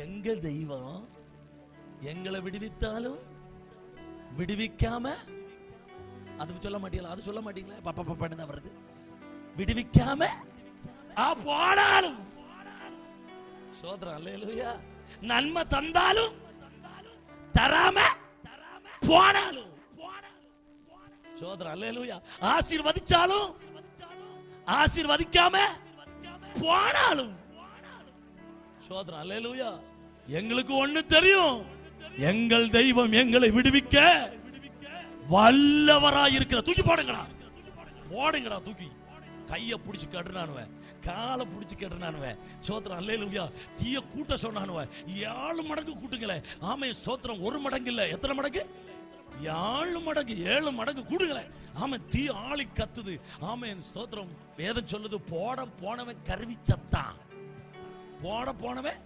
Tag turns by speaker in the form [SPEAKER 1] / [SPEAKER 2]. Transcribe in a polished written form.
[SPEAKER 1] எங்கள் தெய்வம் எங்களை விடுவித்தாலும் விடுவிக்காம, அது சொல்ல மாட்டீங்களா? அது சொல்ல மாட்டீங்களா? பாப்பா பண்ணி வருது. விடுவிக்காம போனாலும் சோதரம் அல்லேலூயா. நன்மை தந்தாலும் தராம போனாலும் சோதரம் அல்லேலூயா. ஆசீர்வதிச்சாலும் ஆசீர்வதிக்காம போனாலும் சோதரம் அல்லேலூயா. எங்களுக்கு ஒண்ணு தெரியும், எங்கள் தெய்வம் எங்களை விடுவிக்க வல்லவராயிருக்கிற. தூக்கி போடுங்கடா, போடுங்கடா தூக்கி. கைய பிடிச்சு கட்டுனானுவ, காலை பிடிச்சு கட்டுனானுவ. சோத்திரம் அல்லேலூயா. தீய கூட்ட சொன்னானுவ, 7 மடங்கு கூட்டுங்களே. ஆமே சோத்திரம். 1 மடங்கு இல்ல, எத்தனை மடங்கு? 7 மடங்கு, 7 மடங்கு கூடுங்களே. ஆமே தீ ஆளி கத்துது. ஆமேன் ஸ்தோத்திரம். வேதம் சொல்லுது, போட போனவன் கருவி சத்தான். போட போனவன்